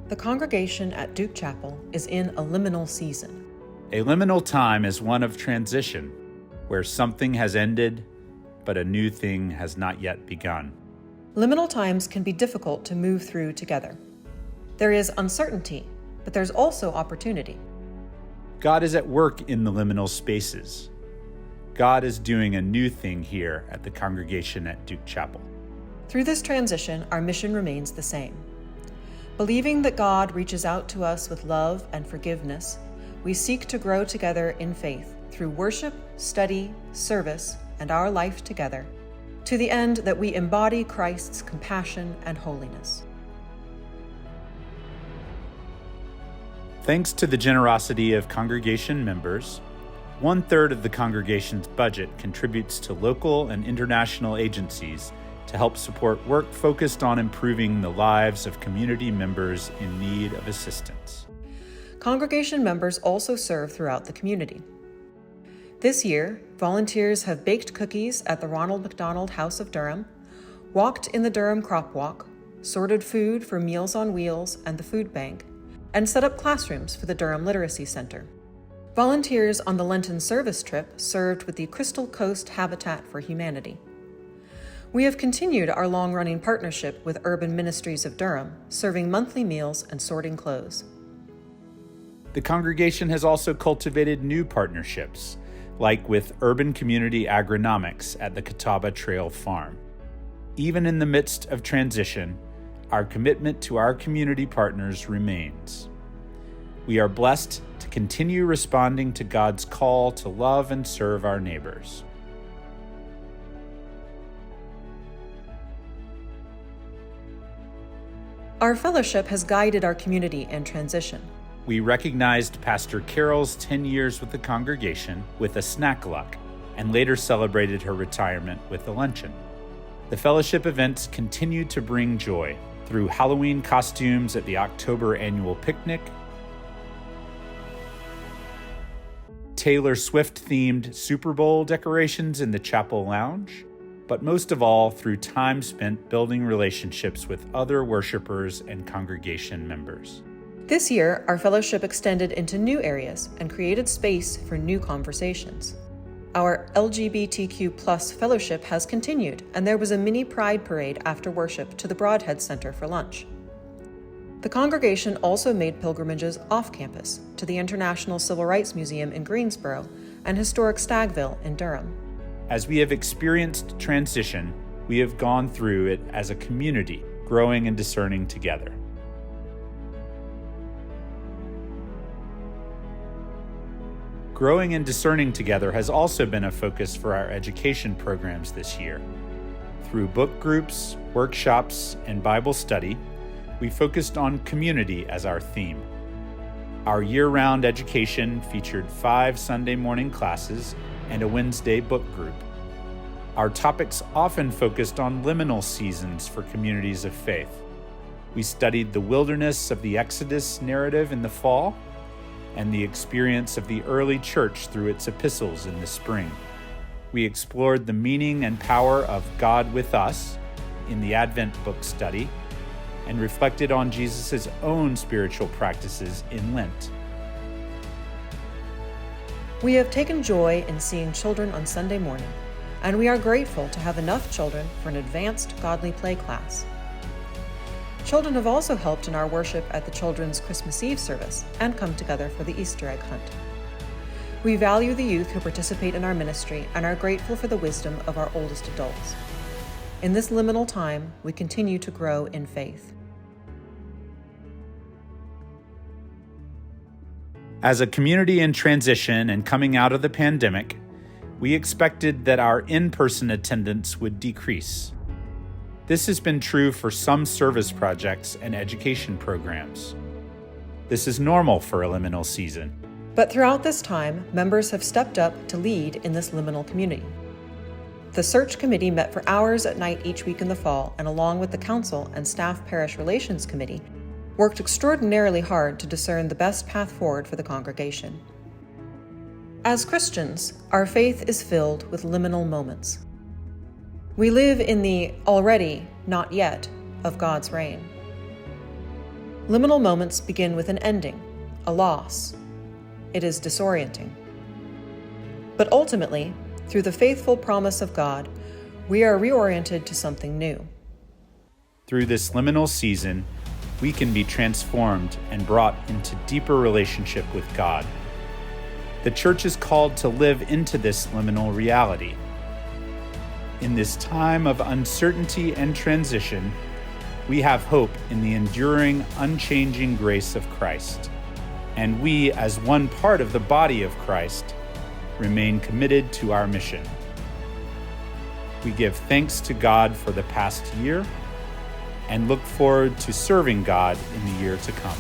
The congregation at Duke Chapel is in a liminal season. A liminal time is one of transition, where something has ended, but a new thing has not yet begun. Liminal times can be difficult to move through together. There is uncertainty, but there's also opportunity. God is at work in the liminal spaces. God is doing a new thing here at the congregation at Duke Chapel. Through this transition, our mission remains the same. Believing that God reaches out to us with love and forgiveness, we seek to grow together in faith through worship, study, service, and our life together, to the end that we embody Christ's compassion and holiness. Thanks to the generosity of congregation members, 1/3 of the congregation's budget contributes to local and international agencies to help support work focused on improving the lives of community members in need of assistance. Congregation members also serve throughout the community. This year, volunteers have baked cookies at the Ronald McDonald House of Durham, walked in the Durham Crop Walk, sorted food for Meals on Wheels and the Food Bank, and set up classrooms for the Durham Literacy Center. Volunteers on the Lenten service trip served with the Crystal Coast Habitat for Humanity. We have continued our long-running partnership with Urban Ministries of Durham, serving monthly meals and sorting clothes. The congregation has also cultivated new partnerships, like with Urban Community Agronomics at the Catawba Trail Farm. Even in the midst of transition, our commitment to our community partners remains. We are blessed to continue responding to God's call to love and serve our neighbors. Our fellowship has guided our community in transition. We recognized Pastor Carol's 10 years with the congregation with a snack luck and later celebrated her retirement with a luncheon. The fellowship events continue to bring joy through Halloween costumes at the October annual picnic, Taylor Swift-themed Super Bowl decorations in the chapel lounge, but most of all through time spent building relationships with other worshipers and congregation members. This year, our fellowship extended into new areas and created space for new conversations. Our LGBTQ+ fellowship has continued, and there was a mini pride parade after worship to the Broadhead Center for lunch. The congregation also made pilgrimages off campus to the International Civil Rights Museum in Greensboro and historic Stagville in Durham. As we have experienced transition, we have gone through it as a community, growing and discerning together. Growing and discerning together has also been a focus for our education programs this year. Through book groups, workshops, and Bible study, we focused on community as our theme. Our year-round education featured 5 Sunday morning classes and a Wednesday book group. Our topics often focused on liminal seasons for communities of faith. We studied the wilderness of the Exodus narrative in the fall and the experience of the early church through its epistles in the spring. We explored the meaning and power of God with us in the Advent book study and reflected on Jesus' own spiritual practices in Lent. We have taken joy in seeing children on Sunday morning, and we are grateful to have enough children for an advanced godly play class. Children have also helped in our worship at the children's Christmas Eve service and come together for the Easter egg hunt. We value the youth who participate in our ministry and are grateful for the wisdom of our oldest adults. In this liminal time, we continue to grow in faith. As a community in transition and coming out of the pandemic, we expected that our in-person attendance would decrease. This has been true for some service projects and education programs. This is normal for a liminal season. But throughout this time, members have stepped up to lead in this liminal community. The search committee met for hours at night each week in the fall, and along with the council and staff parish relations committee, worked extraordinarily hard to discern the best path forward for the congregation. As Christians, our faith is filled with liminal moments. We live in the already, not yet, of God's reign. Liminal moments begin with an ending, a loss. It is disorienting. But ultimately, through the faithful promise of God, we are reoriented to something new. Through this liminal season, we can be transformed and brought into deeper relationship with God. The church is called to live into this liminal reality. In this time of uncertainty and transition, we have hope in the enduring, unchanging grace of Christ. And we, as one part of the body of Christ, remain committed to our mission. We give thanks to God for the past year and look forward to serving God in the year to come.